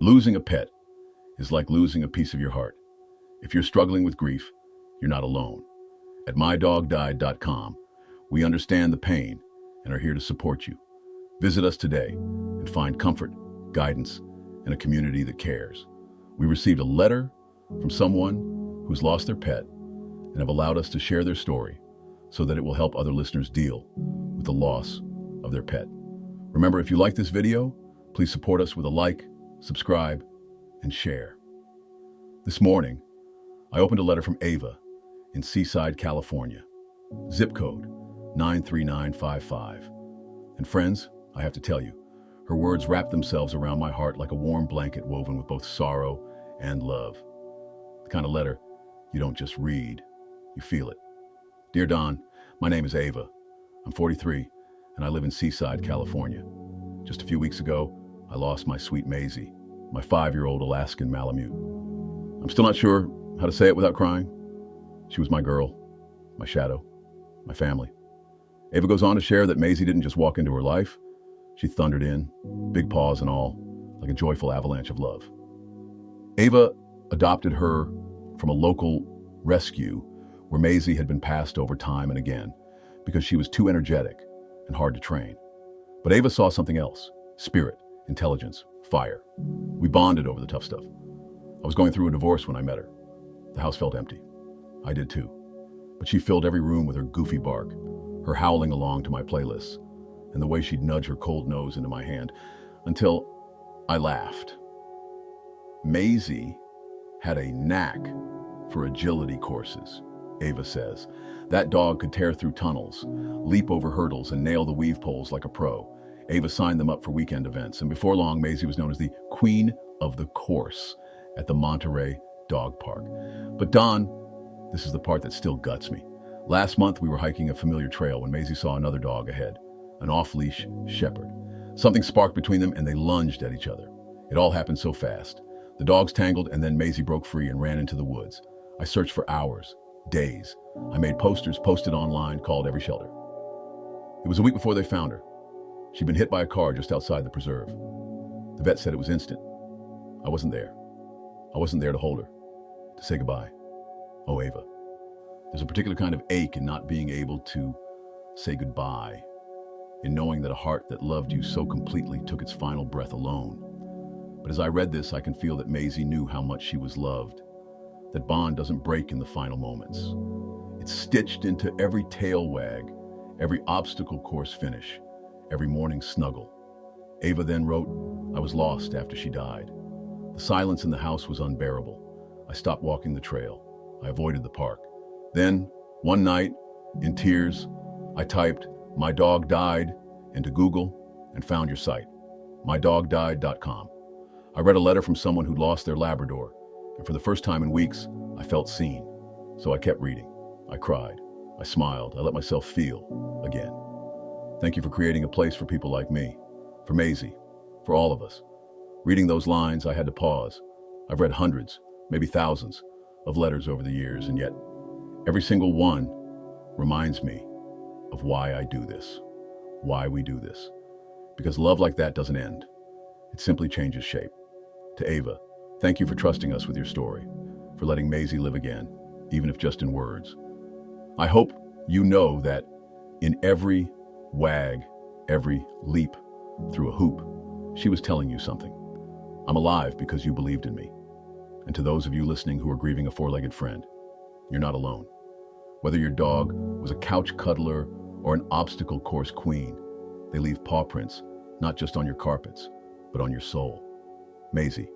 Losing a pet is like losing a piece of your heart. If you're struggling with grief, you're not alone. At mydogdied.com, we understand the pain and are here to support you. Visit us today and find comfort, guidance, and a community that cares. We received a letter from someone who's lost their pet and have allowed us to share their story so that it will help other listeners deal with the loss of their pet. Remember, if you like this video, please support us with a like, subscribe, and share. This morning, I opened a letter from Ava in Seaside, California, zip code 93955. And friends, I have to tell you, her words wrap themselves around my heart like a warm blanket woven with both sorrow and love. The kind of letter you don't just read, you feel it. Dear Don, my name is Ava. I'm 43 and I live in Seaside, California. Just a few weeks ago, I lost my sweet Maisie, my 5-year-old Alaskan Malamute. I'm still not sure how to say it without crying. She was my girl, my shadow, my family. Ava goes on to share that Maisie didn't just walk into her life. She thundered in, big paws and all, like a joyful avalanche of love. Ava adopted her from a local rescue where Maisie had been passed over time and again because she was too energetic and hard to train. But Ava saw something else: spirit, intelligence, fire. We bonded over the tough stuff. I was going through a divorce when I met her. The house felt empty. I did too. But she filled every room with her goofy bark, her howling along to my playlists, and the way she'd nudge her cold nose into my hand until I laughed. Maisie had a knack for agility courses, Ava says. That dog could tear through tunnels, leap over hurdles, and nail the weave poles like a pro. Ava signed them up for weekend events, and before long, Maisie was known as the queen of the course at the Monterey Dog Park. But Don, this is the part that still guts me. Last month, we were hiking a familiar trail when Maisie saw another dog ahead, an off-leash shepherd. Something sparked between them and they lunged at each other. It all happened so fast. The dogs tangled and then Maisie broke free and ran into the woods. I searched for hours, days. I made posters, posted online, called every shelter. It was a week before they found her. She'd been hit by a car just outside the preserve. The vet said it was instant. I wasn't there. I wasn't there to hold her, to say goodbye. Oh, Ava, there's a particular kind of ache in not being able to say goodbye, in knowing that a heart that loved you so completely took its final breath alone. But as I read this, I can feel that Maisie knew how much she was loved. That bond doesn't break in the final moments. It's stitched into every tail wag, every obstacle course finish, every morning snuggle. Ava then wrote, I was lost after she died. The silence in the house was unbearable. I stopped walking the trail. I avoided the park. Then, one night, in tears, I typed, "My dog died," into Google and found your site, mydogdied.com. I read a letter from someone who'd lost their Labrador, and for the first time in weeks, I felt seen. So I kept reading. I cried. I smiled. I let myself feel again. Thank you for creating a place for people like me, for Maisie, for all of us. Reading those lines, I had to pause. I've read hundreds, maybe thousands, of letters over the years, and yet every single one reminds me of why I do this, why we do this. Because love like that doesn't end. It simply changes shape. To Ava, thank you for trusting us with your story, for letting Maisie live again, even if just in words. I hope you know that in every wag, every leap through a hoop, she was telling you something. I'm alive because you believed in me. And to those of you listening who are grieving a four-legged friend, you're not alone. Whether your dog was a couch cuddler or an obstacle course queen, they leave paw prints, not just on your carpets, but on your soul. Maisie,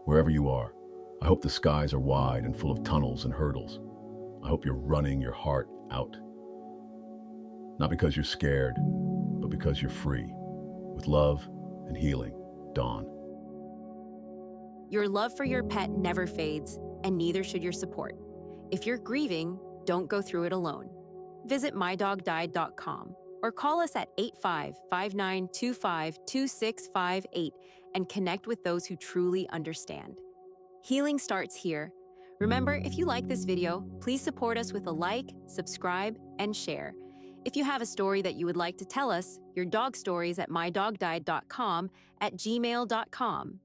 wherever you are, I hope the skies are wide and full of tunnels and hurdles. I hope you're running your heart out. Not because you're scared, but because you're free. With love and healing, Dawn. Your love for your pet never fades, and neither should your support. If you're grieving, don't go through it alone. Visit mydogdied.com or call us at 85-5925-2658 and connect with those who truly understand. Healing starts here. Remember, if you like this video, please support us with a like, subscribe, and share. If you have a story that you would like to tell us, your dog stories at mydogdied.com at gmail.com.